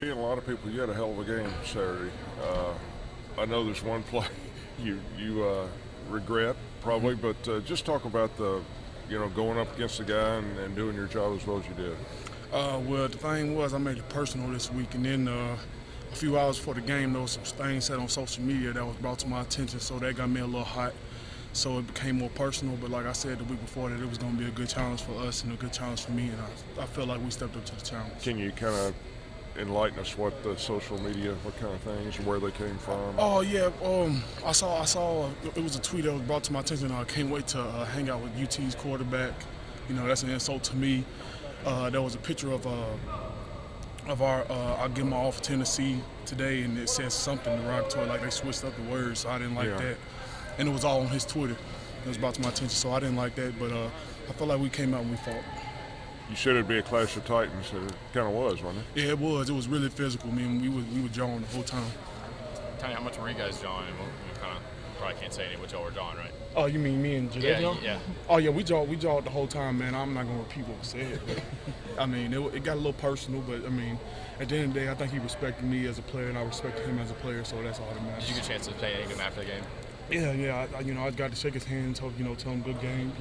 And a lot of people, you had a hell of a game Saturday. I know there's one play you regret probably, but just talk about the, going up against the guy and doing your job as well as you did. Well, the thing was, I made it personal this week, and then a few hours before the game, there was some things said on social media that was brought to my attention, so that got me a little hot. So it became more personal, but like I said the week before, that it was going to be a good challenge for us and a good challenge for me, and I felt like we stepped up to the challenge. Can you kind of enlighten us what the social media, what kind of things, and where they came from? Oh yeah, I saw it was a tweet that was brought to my attention. I can't wait to hang out with UT's quarterback. You know, that's an insult to me. There was a picture of our I'll give my offer to Tennessee today, and it says something derogatory, like they switched up the words, so I didn't like that. And it was all on his Twitter. It was brought to my attention, so I didn't like that. But I felt like we came out and we fought. You said it'd be a clash of titans, and it kind of was, wasn't it? Yeah, it was. It was really physical. I mean, we were jawing the whole time. Tell me, how much were you guys jawing? And we kind of probably can't say any what y'all were jawing, right? Oh, you mean me and Jadavion? Yeah. Oh yeah, we jawed the whole time, man. I'm not gonna repeat what was said. But, I mean, it got a little personal, but I mean, at the end of the day, I think he respected me as a player, and I respected him as a player. So that's all that matters. Did you get a chance to say anything to him after the game? Yeah. I got to shake his hand, tell him good game.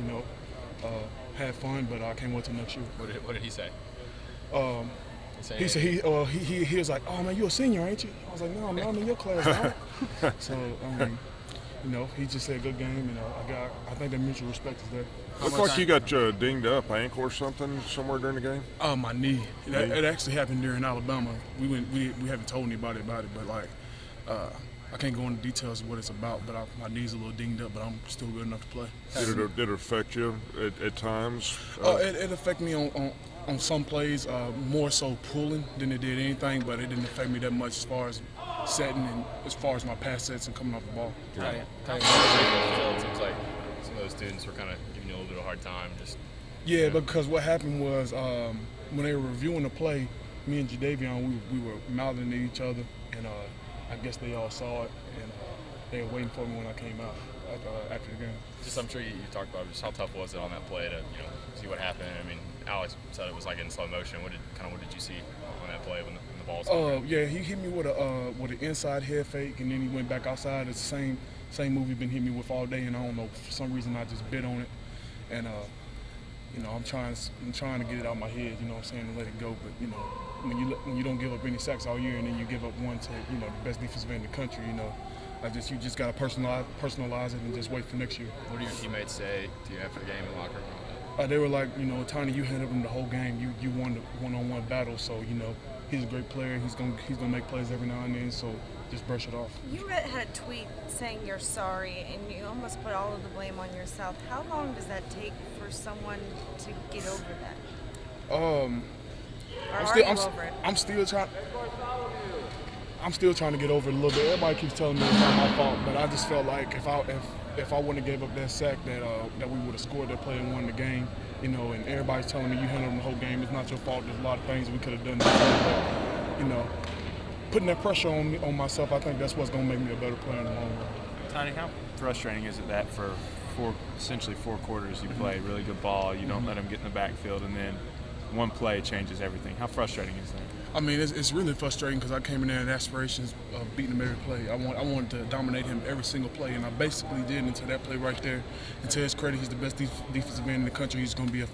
Had fun, but I can't wait till next year. What did he say? He said he was like, "Oh man, you're a senior, ain't you?" I was like, "No, I'm in your class now." So he just said good game, and I think that mutual respect is there. Looked like you got dinged up, ankle or something, somewhere during the game. My knee. It actually happened during Alabama. We haven't told anybody about it, but like. I can't go into details of what it's about, but my knee's a little dinged up, but I'm still good enough to play. Did it affect you at times? It affected me on some plays, more so pulling than it did anything, but it didn't affect me that much as far as setting and as far as my pass sets and coming off the ball. It seems like some of those students were kind of giving you a little bit of a hard time. Because what happened was when they were reviewing the play, me and Jadavion, we were mouthing at each other, and I guess they all saw it, and they were waiting for me when I came out after the game. I'm sure you talked about just how tough was it on that play to see what happened. I mean, Alex said it was like in slow motion. What did you see on that play when the ball was on? Yeah, he hit me with an inside head fake, and then he went back outside. It's the same move he's been hitting me with all day, and I don't know, for some reason I just bit on it, and I'm trying to get it out of my head, you know what I'm saying, and let it go. But when you don't give up any sacks all year, and then you give up one to the best defensive end in the country, you just gotta personalize it and just wait for next year. What do your teammates say to you after the game in the locker room? They were like, Tiny, you handled him the whole game. You won the one-on-one battle, so he's a great player. He's gonna make plays every now and then, so just brush it off. You had a tweet saying you're sorry, and you almost put all of the blame on yourself. How long does that take for someone to get over that? I'm still trying to get over it a little bit. Everybody keeps telling me it's not my fault, but I just felt like if I wouldn't have gave up that sack, that we would have scored that play and won the game. And everybody's telling me you handled them the whole game. It's not your fault. There's a lot of things we could have done. But, putting that pressure on myself, I think that's what's going to make me a better player in the long run. Tiny, how frustrating is it that for essentially four quarters you play really good ball, you don't let them get in the backfield, and then one play changes everything? How frustrating is that? I mean, it's really frustrating because I came in there with aspirations of beating him every play. I wanted to dominate him every single play, and I basically did until that play right there. And to his credit, he's the best defensive end in the country. He's going to be a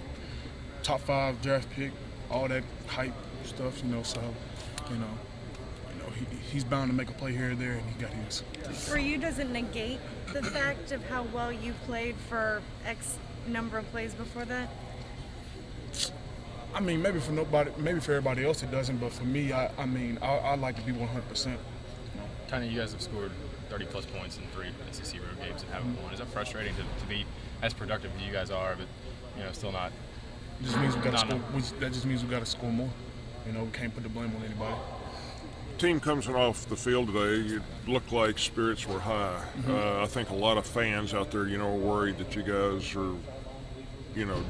top 5 draft pick, all that hype stuff, so, he's bound to make a play here or there, and he got his. For you, does it negate the fact of how well you played for X number of plays before that? I mean, maybe for everybody else it doesn't, but for me, I like to be 100%. Tiny, you guys have scored 30-plus points in 3 SEC road games and haven't won. Is that frustrating to be as productive as you guys are, but still not? It just means we got to score. That just means we got to score more. We can't put the blame on anybody. Team comes off the field today. It looked like spirits were high. I think a lot of fans out there, are worried that you guys are,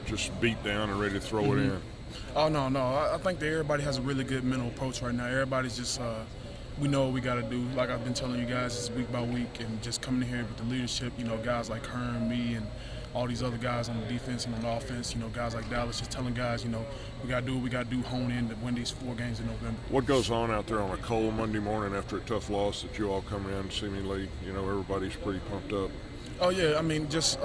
just beat down and ready to throw it in. Oh, no. I think that everybody has a really good mental approach right now. Everybody's just, we know what we got to do. Like I've been telling you guys, it's week by week, and just coming in here with the leadership, guys like Herm, me, and all these other guys on the defense and on the offense, guys like Dallas, just telling guys, we got to do what we got to do, hone in to win these 4 games in November. What goes on out there on a cold Monday morning after a tough loss that you all come in seemingly, everybody's pretty pumped up? Oh, yeah, I mean, just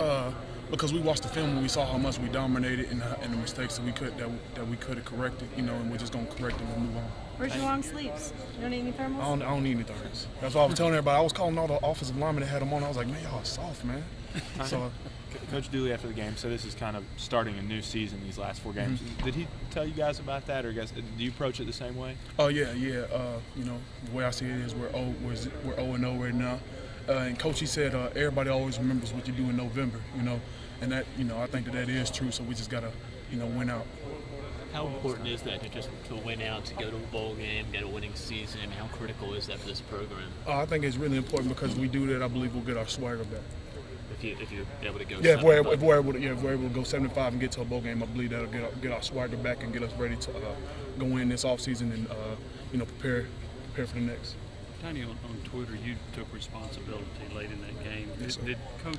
because we watched the film and we saw how much we dominated and the mistakes that we could have corrected, and we're just going to correct them and move on. Where's your long sleeves? You don't need any thermals? I don't need any thermals. That's what I was telling everybody. I was calling all the offensive linemen that had them on. I was like, man, y'all are soft, man. So, Coach Dooley after the game said this is kind of starting a new season, these last 4 games. Did he tell you guys about that, or do you approach it the same way? Oh, yeah. The way I see it is we're 0-0 right now. And Coach, he said everybody always remembers what you do in November, and that, I think that is true, so we just got to, win out. How important is that to win out, to go to a bowl game, get a winning season? How critical is that for this program? I think it's really important because if we do that, I believe we'll get our swagger back. If you're able to go, if we're able to go 75 and get to a bowl game, I believe that'll get our swagger back and get us ready to go in this offseason and prepare for the next. Tony, on Twitter, you took responsibility late in that game. Did Coach